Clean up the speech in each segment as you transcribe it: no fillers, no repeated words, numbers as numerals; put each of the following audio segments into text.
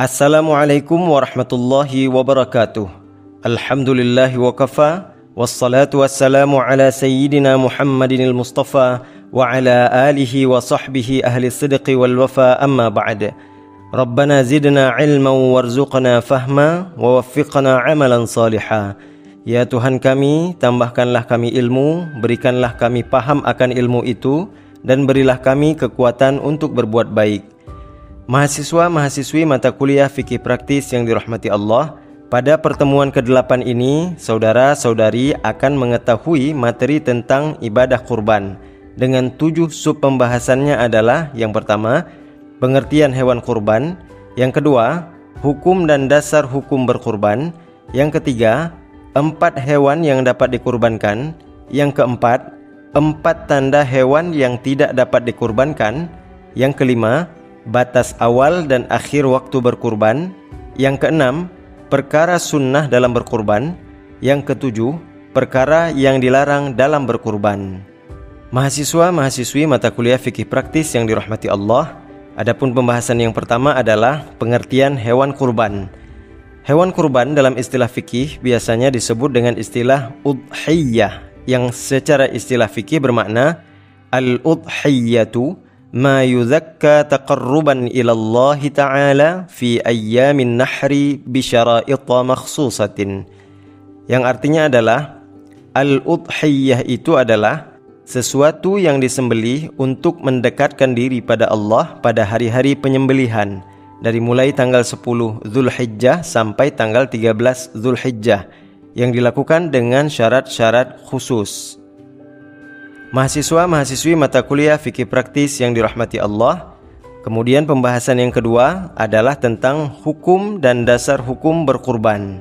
Assalamualaikum warahmatullahi wabarakatuh. Alhamdulillahi wa kafa, wassalatu wassalamu ala sayyidina Muhammadinil Mustafa wa ala alihi wa sahbihi ahli sidqi wal wafa, amma ba'd. Rabbana zidna ilman warzuqna fahma wa waffiqna amalan salihah. Ya Tuhan kami, tambahkanlah kami ilmu, berikanlah kami paham akan ilmu itu, dan berilah kami kekuatan untuk berbuat baik. Mahasiswa-mahasiswi mata kuliah fikih praktis yang dirahmati Allah, pada pertemuan ke-8 ini, saudara-saudari akan mengetahui materi tentang ibadah kurban dengan 7 sub pembahasannya adalah: yang pertama, pengertian hewan kurban; yang kedua, hukum dan dasar hukum berkurban; yang ketiga, 4 hewan yang dapat dikurbankan; yang keempat, 4 tanda hewan yang tidak dapat dikurbankan; yang kelima, batas awal dan akhir waktu berkurban; yang keenam, perkara sunnah dalam berkurban; yang ketujuh, perkara yang dilarang dalam berkurban. Mahasiswa-mahasiswi mata kuliah fikih praktis yang dirahmati Allah, adapun pembahasan yang pertama adalah pengertian hewan kurban. Hewan kurban dalam istilah fikih biasanya disebut dengan istilah udhiyah, yang secara istilah fikih bermakna al-udhiyatu ma yuzakka taqarruban ilallahi ta'ala fi ayyamin nahri bisyara'ita makhsusatin, yang artinya adalah al-udhiyah itu adalah sesuatu yang disembelih untuk mendekatkan diri pada Allah pada hari-hari penyembelihan, dari mulai tanggal 10 Zulhijjah sampai tanggal 13 Zulhijjah, yang dilakukan dengan syarat-syarat khusus. Mahasiswa-mahasiswi mata kuliah fikih praktis yang dirahmati Allah, kemudian pembahasan yang kedua adalah tentang hukum dan dasar hukum berkurban.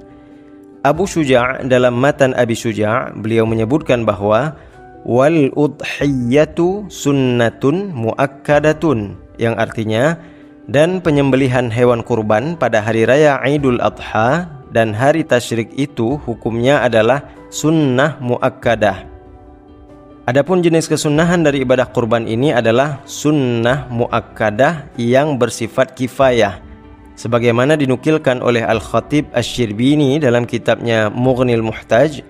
Abu Syuja' dalam matan Abi Syuja' beliau menyebutkan bahwa wal udhiyatu sunnatun muakkadatun, yang artinya dan penyembelihan hewan kurban pada hari raya Idul Adha dan hari tasyrik itu hukumnya adalah sunnah muakkadah. Adapun jenis kesunahan dari ibadah kurban ini adalah sunnah muakkadah yang bersifat kifayah, sebagaimana dinukilkan oleh Al-Khatib Asy-Syirbini dalam kitabnya Mughnil Muhtaj,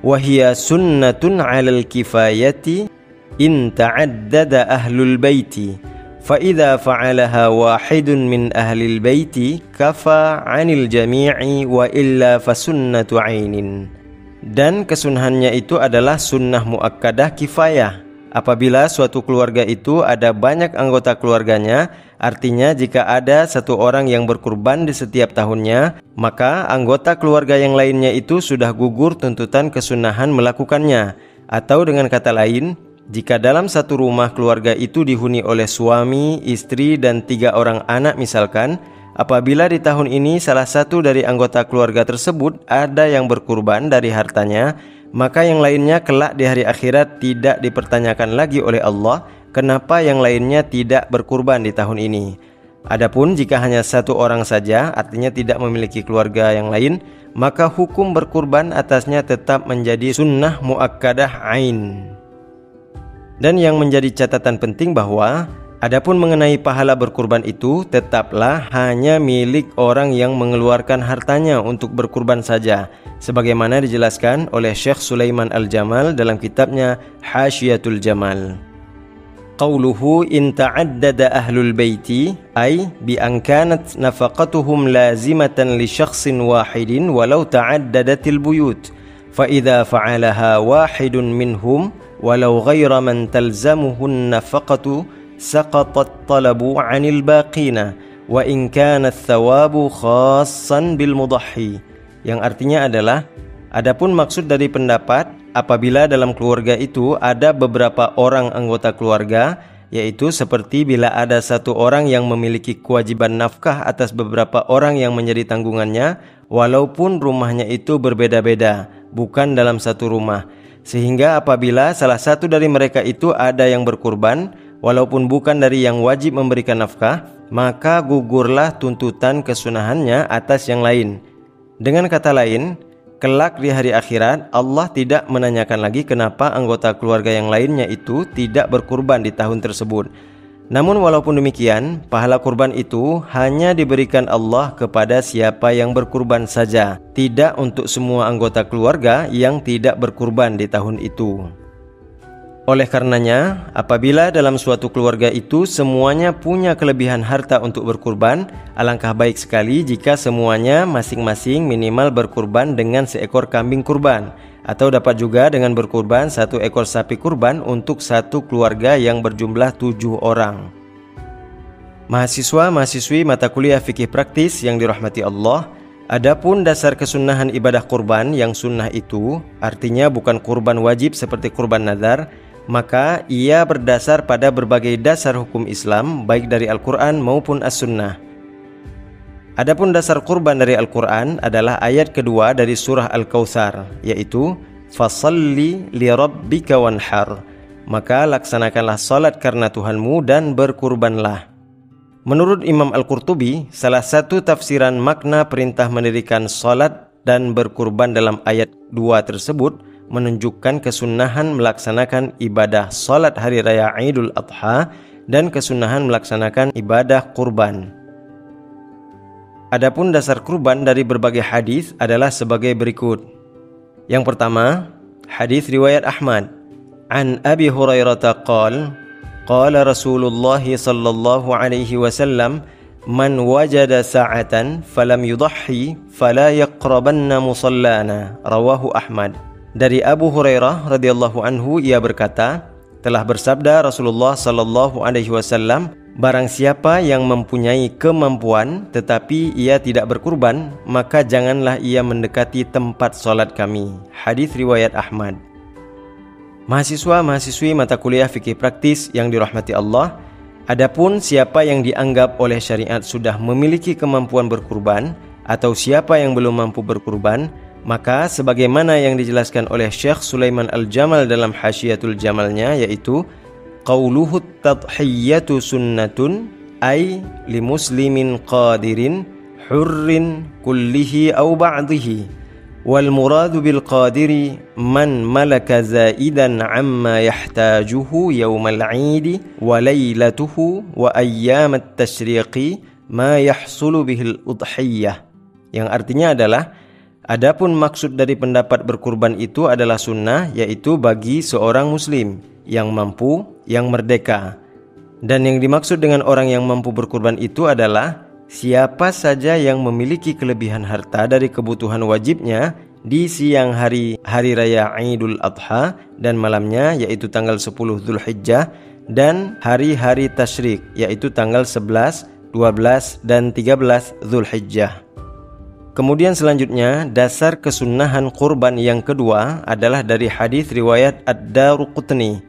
wa hiya sunnatun 'alal kifayati in ta'addada ahlul baiti fa idza fa'alaha wahidun min ahlil baiti kafa 'anil jami'i wa illa fa sunnatu 'ainin. Dan kesunahannya itu adalah sunnah muakkadah kifayah. Apabila suatu keluarga itu ada banyak anggota keluarganya, artinya jika ada satu orang yang berkurban di setiap tahunnya, maka anggota keluarga yang lainnya itu sudah gugur tuntutan kesunahan melakukannya. Atau dengan kata lain, jika dalam satu rumah keluarga itu dihuni oleh suami, istri, dan 3 orang anak misalkan, apabila di tahun ini salah satu dari anggota keluarga tersebut ada yang berkurban dari hartanya, maka yang lainnya kelak di hari akhirat tidak dipertanyakan lagi oleh Allah kenapa yang lainnya tidak berkurban di tahun ini. Adapun jika hanya satu orang saja, artinya tidak memiliki keluarga yang lain, maka hukum berkurban atasnya tetap menjadi sunnah muakkadah ain. Dan yang menjadi catatan penting bahwa adapun mengenai pahala berkurban itu tetaplah hanya milik orang yang mengeluarkan hartanya untuk berkurban saja, sebagaimana dijelaskan oleh Syekh Sulaiman Al-Jamal dalam kitabnya Hasyiatul Jamal. Qauluhu in ta'addada ahlul baiti ay bi an kanat nafaqatuhum lazimatan li syakhsin wahidin walau ta'addadatil buyut fa idza fa'alaha wahidun minhum walau ghaira man talzamuhun nafaqatu saqatat talabu 'anil baqina wa in kana thawabu khassan bil mudahhi, yang artinya adalah adapun maksud dari pendapat apabila dalam keluarga itu ada beberapa orang anggota keluarga, yaitu seperti bila ada satu orang yang memiliki kewajiban nafkah atas beberapa orang yang menjadi tanggungannya, walaupun rumahnya itu berbeda-beda, bukan dalam satu rumah, sehingga apabila salah satu dari mereka itu ada yang berkurban walaupun bukan dari yang wajib memberikan nafkah, maka gugurlah tuntutan kesunahannya atas yang lain. Dengan kata lain, kelak di hari akhirat Allah tidak menanyakan lagi kenapa anggota keluarga yang lainnya itu tidak berkurban di tahun tersebut. Namun walaupun demikian, pahala kurban itu hanya diberikan Allah kepada siapa yang berkurban saja, tidak untuk semua anggota keluarga yang tidak berkurban di tahun itu. Oleh karenanya, apabila dalam suatu keluarga itu semuanya punya kelebihan harta untuk berkurban, alangkah baik sekali jika semuanya masing-masing minimal berkurban dengan seekor kambing kurban, atau dapat juga dengan berkurban 1 ekor sapi kurban untuk satu keluarga yang berjumlah 7 orang. Mahasiswa-mahasiswi mata kuliah fikih praktis yang dirahmati Allah, adapun dasar kesunahan ibadah kurban yang sunnah itu, artinya bukan kurban wajib seperti kurban nazar, maka ia berdasar pada berbagai dasar hukum Islam baik dari Al-Quran maupun As-Sunnah. Adapun dasar kurban dari Al-Quran adalah ayat kedua dari surah Al-Kautsar, yaitu Fasalli li rabbika wanhar, maka laksanakanlah salat karena Tuhanmu dan berkurbanlah. Menurut Imam Al-Qurtubi, salah satu tafsiran makna perintah mendirikan salat dan berkurban dalam ayat 2 tersebut menunjukkan kesunahan melaksanakan ibadah salat hari raya Idul Adha dan kesunahan melaksanakan ibadah kurban. Adapun dasar kurban dari berbagai hadis adalah sebagai berikut. Yang pertama, hadis riwayat Ahmad. An Abi Hurairah qala Rasulullah sallallahu alaihi wasallam, man wajada sa'atan falam yudahhi fala yaqrabanna musallana. Rawahu Ahmad. Dari Abu Hurairah radhiyallahu anhu, ia berkata, telah bersabda Rasulullah sallallahu alaihi wasallam, barang siapa yang mempunyai kemampuan tetapi ia tidak berkurban, maka janganlah ia mendekati tempat salat kami. Hadis riwayat Ahmad. Mahasiswa-mahasiswi mata kuliah fikih praktis yang dirahmati Allah, adapun siapa yang dianggap oleh syariat sudah memiliki kemampuan berkurban atau siapa yang belum mampu berkurban, maka sebagaimana yang dijelaskan oleh Syekh Sulaiman Al-Jamal dalam Hasyiatul Jamalnya, yaitu qauluhu tadhiyatu sunnatun ay li muslimin qadirin hurrin kullihi aw ba'dihi wal muradu bil qadiri man malaka zaidan amma yahtajuhu yawmal 'id wa lailatuhu wa ayyamat tashriqi ma yahsulu bihil udhiyah, yang artinya adalah adapun maksud dari pendapat berkurban itu adalah sunnah, yaitu bagi seorang muslim yang mampu, yang merdeka. Dan yang dimaksud dengan orang yang mampu berkurban itu adalah siapa saja yang memiliki kelebihan harta dari kebutuhan wajibnya di siang hari raya Idul Adha dan malamnya, yaitu tanggal 10 Dzulhijjah, dan hari-hari tasyrik, yaitu tanggal 11, 12, dan 13 Dzulhijjah. Kemudian selanjutnya, dasar kesunahan kurban yang kedua adalah dari hadis riwayat Ad-Daruqutni.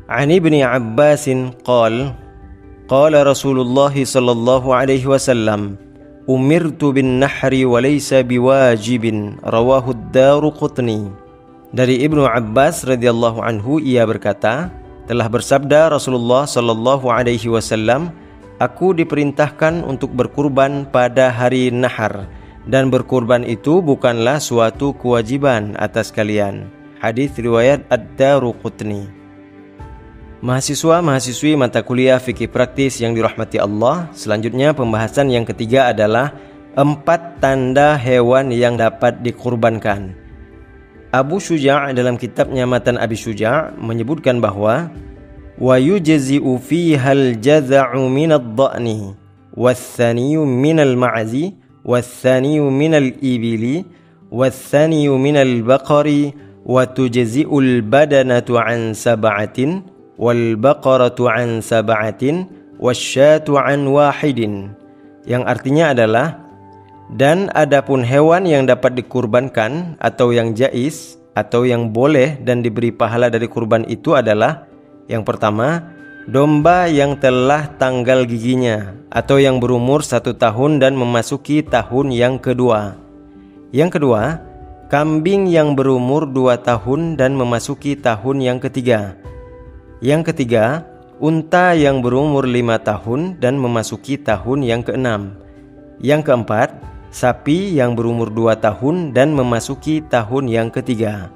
An Ibni Abbasin qala Rasulullah sallallahu alaihi wasallam, umirtu bin nahri wa laysa biwajibin. Rawahu Ad-Daruqutni. Dari Ibnu Abbas radhiyallahu anhu, ia berkata, telah bersabda Rasulullah sallallahu alaihi wasallam, aku diperintahkan untuk berkurban pada hari nahar, dan berkurban itu bukanlah suatu kewajiban atas kalian. Hadis riwayat Ad-Daruqutni. Mahasiswa-mahasiswi mata kuliah fikih praktis yang dirahmati Allah, selanjutnya pembahasan yang ketiga adalah 4 tanda hewan yang dapat dikurbankan. Abu Syuja' dalam kitabnya Matan Abi Syuja' menyebutkan bahwa wa yujzi'u fihal jaza'u minad dha'ni wath-thaniyu minal ma'zi والثاني من الإبل والثاني من البقر وتجزئ البدنة عن 7 والبقرة عن 7 والشاة عن 1, yang artinya adalah, dan adapun hewan yang dapat dikurbankan atau yang jaiz atau yang boleh dan diberi pahala dari kurban itu adalah, yang pertama, domba yang telah tanggal giginya atau yang berumur 1 tahun dan memasuki tahun yang kedua. Yang kedua, kambing yang berumur 2 tahun dan memasuki tahun yang ketiga. Yang ketiga, unta yang berumur 5 tahun dan memasuki tahun yang keenam. Yang keempat, sapi yang berumur 2 tahun dan memasuki tahun yang ketiga.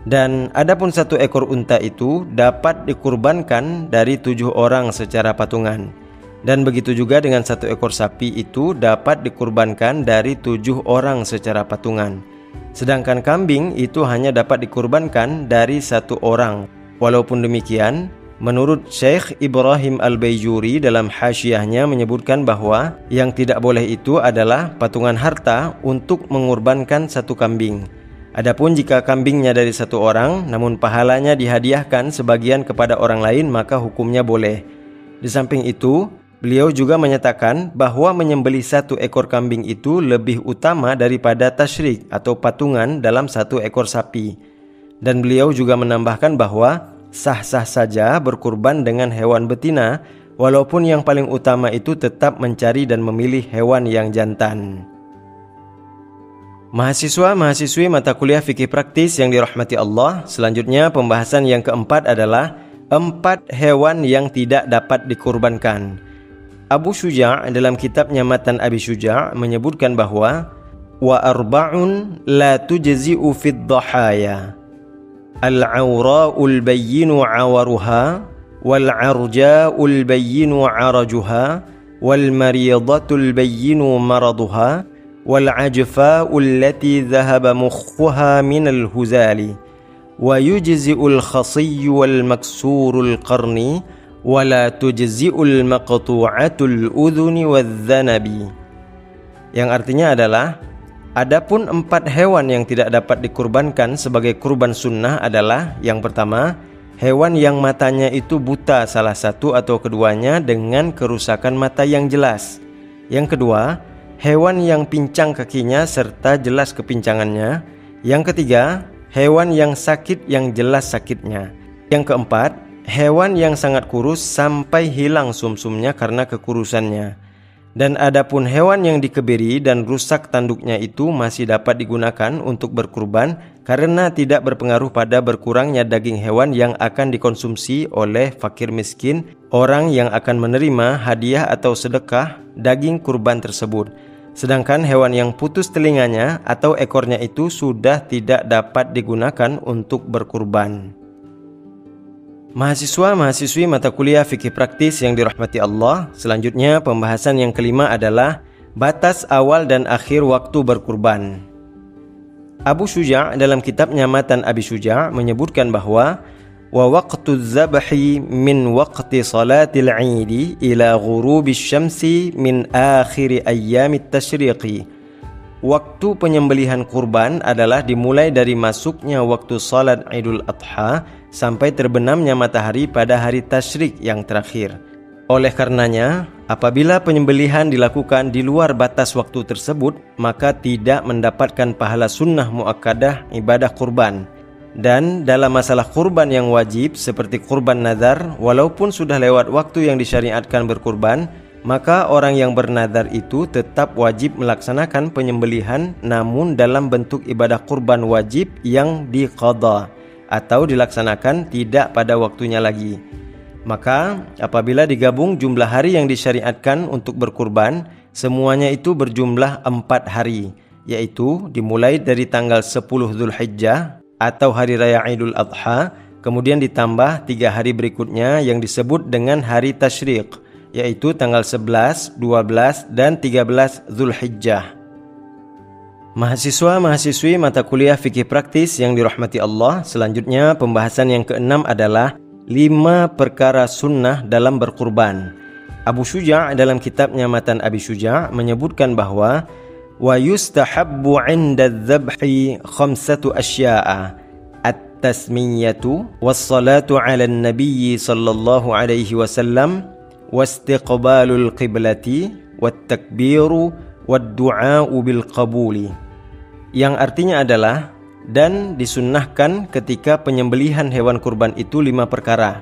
Dan adapun 1 ekor unta itu dapat dikurbankan dari 7 orang secara patungan. Dan begitu juga dengan 1 ekor sapi itu dapat dikurbankan dari 7 orang secara patungan. Sedangkan kambing itu hanya dapat dikurbankan dari 1 orang. Walaupun demikian, menurut Syekh Ibrahim Al-Baijuri dalam hasyiahnya menyebutkan bahwa yang tidak boleh itu adalah patungan harta untuk mengorbankan 1 kambing. Adapun jika kambingnya dari 1 orang namun pahalanya dihadiahkan sebagian kepada orang lain, maka hukumnya boleh. Di samping itu, beliau juga menyatakan bahwa menyembelih 1 ekor kambing itu lebih utama daripada tasyrik atau patungan dalam 1 ekor sapi. Dan beliau juga menambahkan bahwa sah-sah saja berkurban dengan hewan betina, walaupun yang paling utama itu tetap mencari dan memilih hewan yang jantan. Mahasiswa-mahasiswi mata kuliah fikih praktis yang dirahmati Allah, selanjutnya pembahasan yang keempat adalah 4 hewan yang tidak dapat dikurbankan. Abu Syuja' dalam kitabnya Matan Abi Syuja' menyebutkan bahwa wa arba'un la tujzi'u fid dhahaya al-'awra'ul bayyinu 'awaruha wal 'arja'ul bayyinu 'arajuha wal maridatul bayyinu maraduha wal 'ajfa'ul lati dhahaba mukhuha minal huzali wa yujzi'ul khasiyyu wal maksurul qarni wala tujzi'ul maqtu'atul udhuni wadh-dhanabi. Yang artinya adalah adapun 4 hewan yang tidak dapat dikurbankan sebagai kurban sunnah adalah yang pertama, hewan yang matanya itu buta salah satu atau keduanya dengan kerusakan mata yang jelas. Yang kedua, hewan yang pincang kakinya serta jelas kepincangannya. Yang ketiga, hewan yang sakit yang jelas sakitnya. Yang keempat, hewan yang sangat kurus sampai hilang sumsumnya karena kekurusannya. Dan adapun hewan yang dikebiri dan rusak tanduknya itu masih dapat digunakan untuk berkurban karena tidak berpengaruh pada berkurangnya daging hewan yang akan dikonsumsi oleh fakir miskin, orang yang akan menerima hadiah atau sedekah daging kurban tersebut. Sedangkan hewan yang putus telinganya atau ekornya itu sudah tidak dapat digunakan untuk berkurban. Mahasiswa-mahasiswi mata kuliah fikih praktis yang dirahmati Allah, selanjutnya pembahasan yang kelima adalah batas awal dan akhir waktu berkurban. Abu Syuja' dalam kitabnya Matan Abi Syuja' menyebutkan bahwa wa waqtu dzabhi min waqti salatil 'idi ila ghurubisy syamsi min akhir ayyamit tasyriqi. Waktu penyembelihan kurban adalah dimulai dari masuknya waktu salat Idul Adha sampai terbenamnya matahari pada hari tasyrik yang terakhir. Oleh karenanya, apabila penyembelihan dilakukan di luar batas waktu tersebut, maka tidak mendapatkan pahala sunnah muakkadah ibadah kurban. Dan dalam masalah kurban yang wajib seperti kurban nazar, walaupun sudah lewat waktu yang disyariatkan berkurban, maka orang yang bernazar itu tetap wajib melaksanakan penyembelihan, namun dalam bentuk ibadah kurban wajib yang diqadha atau dilaksanakan tidak pada waktunya lagi. Maka apabila digabung jumlah hari yang disyariatkan untuk berkurban, semuanya itu berjumlah 4 hari, yaitu dimulai dari tanggal 10 Dzulhijjah atau hari raya Idul Adha, kemudian ditambah 3 hari berikutnya yang disebut dengan hari tasyrik, yaitu tanggal 11, 12, dan 13 Dzulhijjah. Mahasiswa-mahasiswi mata kuliah fikih praktis yang dirahmati Allah, selanjutnya pembahasan yang keenam adalah 5 perkara sunnah dalam berkurban. Abu Syuja' dalam kitabnya Matan Abi Syuja' menyebutkan bahwa wa yustahabbu 'inda adh-dhabhi 5 asya'a at-tasmiyatu was-salatu 'alan nabiy sallallahu alaihi wasallam wastiqbalul qiblati wat-takbiru wad-du'a'u bil qabuli. Yang artinya adalah, dan disunnahkan ketika penyembelihan hewan kurban itu 5 perkara.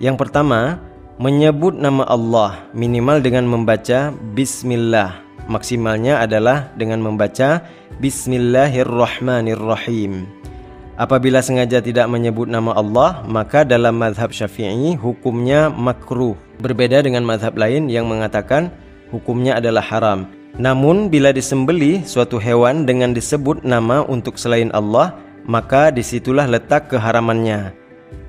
Yang pertama, menyebut nama Allah minimal dengan membaca Bismillah. Maksimalnya adalah dengan membaca Bismillahirrahmanirrahim. Apabila sengaja tidak menyebut nama Allah, maka dalam mazhab Syafi'i hukumnya makruh. Berbeda dengan mazhab lain yang mengatakan hukumnya adalah haram. Namun bila disembelih suatu hewan dengan disebut nama untuk selain Allah, maka disitulah letak keharamannya.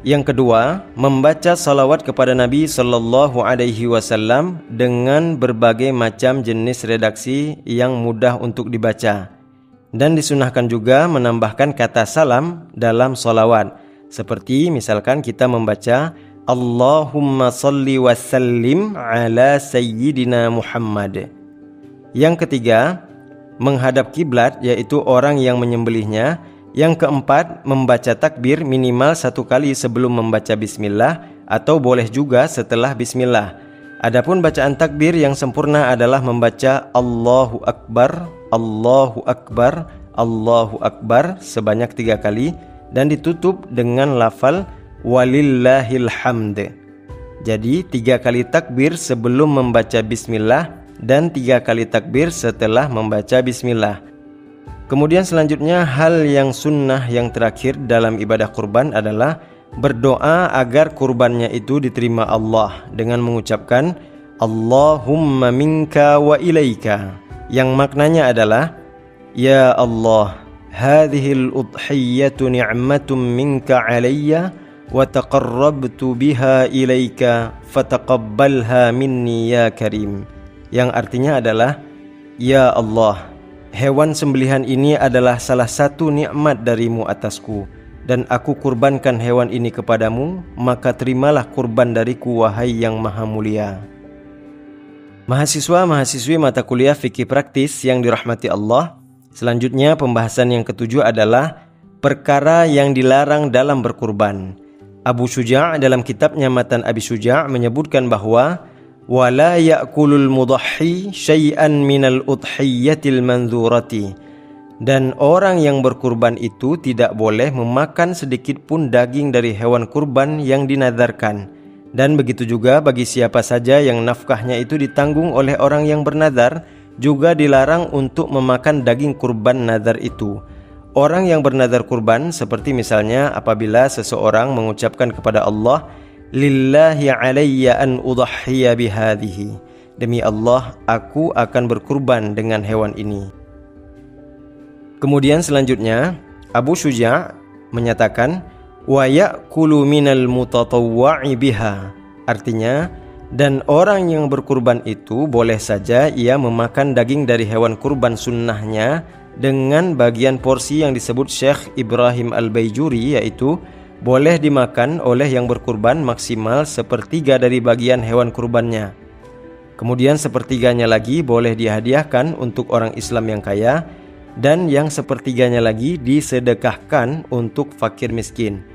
Yang kedua, membaca salawat kepada Nabi Sallallahu Alaihi Wasallam dengan berbagai macam jenis redaksi yang mudah untuk dibaca. Dan disunahkan juga menambahkan kata salam dalam salawat. Seperti misalkan kita membaca Allahumma salli wa sallim ala sayyidina Muhammad. Yang ketiga, menghadap kiblat, yaitu orang yang menyembelihnya. Yang keempat, membaca takbir minimal 1 kali sebelum membaca bismillah, atau boleh juga setelah bismillah. Adapun bacaan takbir yang sempurna adalah membaca Allahu Akbar, Allahu Akbar, Allahu Akbar sebanyak 3 kali dan ditutup dengan lafal walillahil hamd. Jadi 3 kali takbir sebelum membaca bismillah dan 3 kali takbir setelah membaca bismillah. Kemudian selanjutnya, hal yang sunnah yang terakhir dalam ibadah kurban adalah berdoa agar kurbannya itu diterima Allah dengan mengucapkan Allahumma minka wa ilaika, yang maknanya adalah ya Allah, hadhil udhiyatu ni'matun minka alayya wa taqarrabtu biha ilaika fataqabbalha minni ya karim, yang artinya adalah ya Allah, hewan sembelihan ini adalah salah satu nikmat darimu atasku, dan aku kurbankan hewan ini kepadamu, maka terimalah kurban dariku wahai yang maha mulia. Mahasiswa-mahasiswi mata kuliah fikih praktis yang dirahmati Allah, selanjutnya pembahasan yang ketujuh adalah perkara yang dilarang dalam berkurban. Abu Syuja' dalam kitabnya Matan Abi Syuja' menyebutkan bahwa wala ya'kulul mudahhi syai'an minal udhiyatil manzurati, dan orang yang berkurban itu tidak boleh memakan sedikit pun daging dari hewan kurban yang dinadarkan. Dan begitu juga bagi siapa saja yang nafkahnya itu ditanggung oleh orang yang bernadar, juga dilarang untuk memakan daging kurban nadar itu. Orang yang bernadar kurban, seperti misalnya apabila seseorang mengucapkan kepada Allah, lillahi alayya an udahhiya bihadhihi, demi Allah aku akan berkurban dengan hewan ini. Kemudian selanjutnya Abu Syuja' menyatakan wa ya'kulu minal mutatawwa'i biha, artinya dan orang yang berkurban itu boleh saja ia memakan daging dari hewan kurban sunnahnya dengan bagian porsi yang disebut Syekh Ibrahim Al-Baijuri, yaitu boleh dimakan oleh yang berkurban maksimal 1/3 dari bagian hewan kurbannya. Kemudian 1/3-nya lagi boleh dihadiahkan untuk orang Islam yang kaya, dan yang 1/3-nya lagi disedekahkan untuk fakir miskin.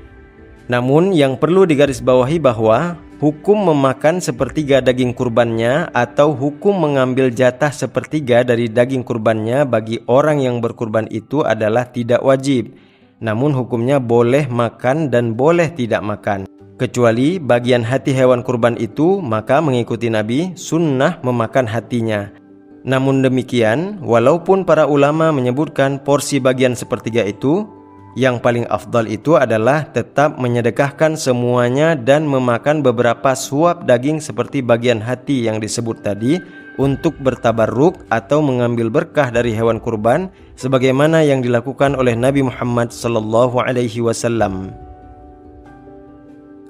Namun yang perlu digarisbawahi bahwa hukum memakan 1/3 daging kurbannya atau hukum mengambil jatah 1/3 dari daging kurbannya bagi orang yang berkurban itu adalah tidak wajib. Namun hukumnya boleh makan dan boleh tidak makan. Kecuali bagian hati hewan kurban itu, maka mengikuti Nabi sunnah memakan hatinya. Namun demikian, walaupun para ulama menyebutkan porsi bagian 1/3 itu, yang paling afdal itu adalah tetap menyedekahkan semuanya dan memakan beberapa suap daging seperti bagian hati yang disebut tadi untuk bertabarruk atau mengambil berkah dari hewan kurban, sebagaimana yang dilakukan oleh Nabi Muhammad sallallahu alaihi wasallam.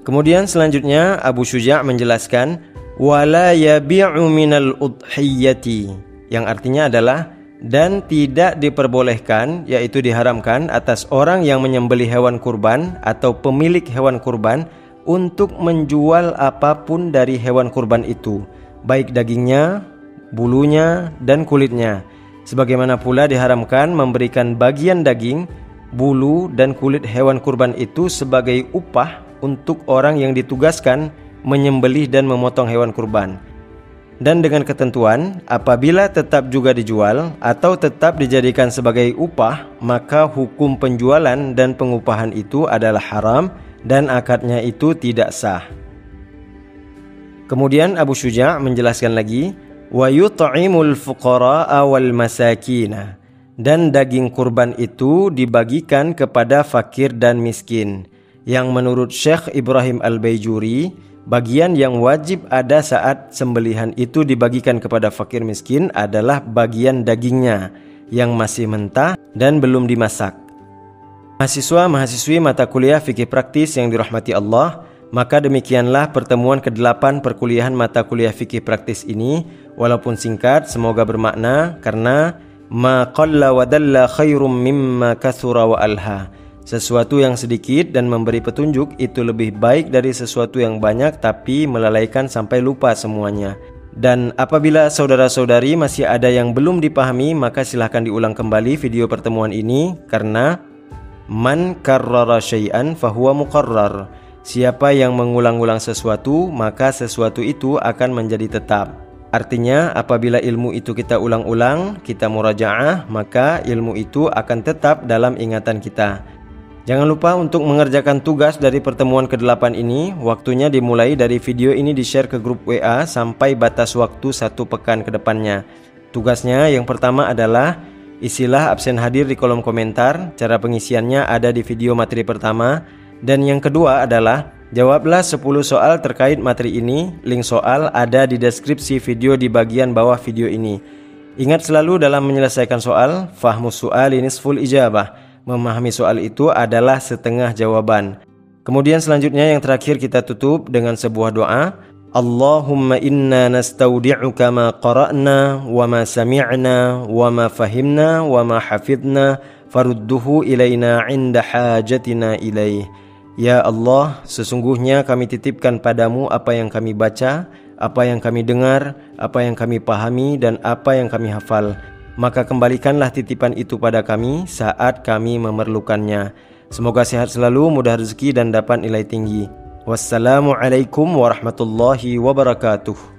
Kemudian selanjutnya Abu Syuja' menjelaskan wala yabi'u minal udhiyati, yang artinya adalah dan tidak diperbolehkan, yaitu diharamkan atas orang yang menyembelih hewan kurban atau pemilik hewan kurban untuk menjual apapun dari hewan kurban itu, baik dagingnya, bulunya, dan kulitnya. Sebagaimana pula diharamkan memberikan bagian daging, bulu, dan kulit hewan kurban itu sebagai upah untuk orang yang ditugaskan menyembelih dan memotong hewan kurban. Dan dengan ketentuan, apabila tetap juga dijual atau tetap dijadikan sebagai upah, maka hukum penjualan dan pengupahan itu adalah haram dan akadnya itu tidak sah. Kemudian Abu Syuja' menjelaskan lagi, wa yut'imul fuqara'a wal masakina, dan daging kurban itu dibagikan kepada fakir dan miskin, yang menurut Syekh Ibrahim Al-Baijuri, bagian yang wajib ada saat sembelihan itu dibagikan kepada fakir miskin adalah bagian dagingnya yang masih mentah dan belum dimasak. Mahasiswa-mahasiswi mata kuliah fikih praktis yang dirahmati Allah, maka demikianlah pertemuan ke-8 perkuliahan mata kuliah fikih praktis ini. Walaupun singkat, semoga bermakna, karena ma qalla wa dalla khairum mimma kathura wa alha. Sesuatu yang sedikit dan memberi petunjuk itu lebih baik dari sesuatu yang banyak tapi melalaikan sampai lupa semuanya. Dan apabila saudara-saudari masih ada yang belum dipahami, maka silahkan diulang kembali video pertemuan ini, karena man karrara syai'an fahuwa muqarrar. Siapa yang mengulang-ulang sesuatu, maka sesuatu itu akan menjadi tetap. Artinya, apabila ilmu itu kita ulang-ulang, kita murajaah, maka ilmu itu akan tetap dalam ingatan kita. Jangan lupa untuk mengerjakan tugas dari pertemuan ke-8 ini. Waktunya dimulai dari video ini di-share ke grup WA sampai batas waktu 1 pekan ke depannya. Tugasnya yang pertama adalah isilah absen hadir di kolom komentar. Cara pengisiannya ada di video materi pertama. Dan yang kedua adalah jawablah 10 soal terkait materi ini. Link soal ada di deskripsi video di bagian bawah video ini. Ingat selalu dalam menyelesaikan soal, fahmus su'ali nisful ijabah. Memahami soal itu adalah setengah jawaban. Kemudian selanjutnya yang terakhir kita tutup dengan sebuah doa. Allahumma inna nastaudi'uka ma qara'na wa ma sami'na wa ma fahimna wa ma hafidna farudduhu ilaina 'inda hajatina ilaih. Ya Allah, sesungguhnya kami titipkan padamu apa yang kami baca, apa yang kami dengar, apa yang kami pahami, dan apa yang kami hafal. Maka kembalikanlah titipan itu pada kami saat kami memerlukannya. Semoga sehat selalu, mudah rezeki, dan dapat nilai tinggi. Wassalamualaikum warahmatullahi wabarakatuh.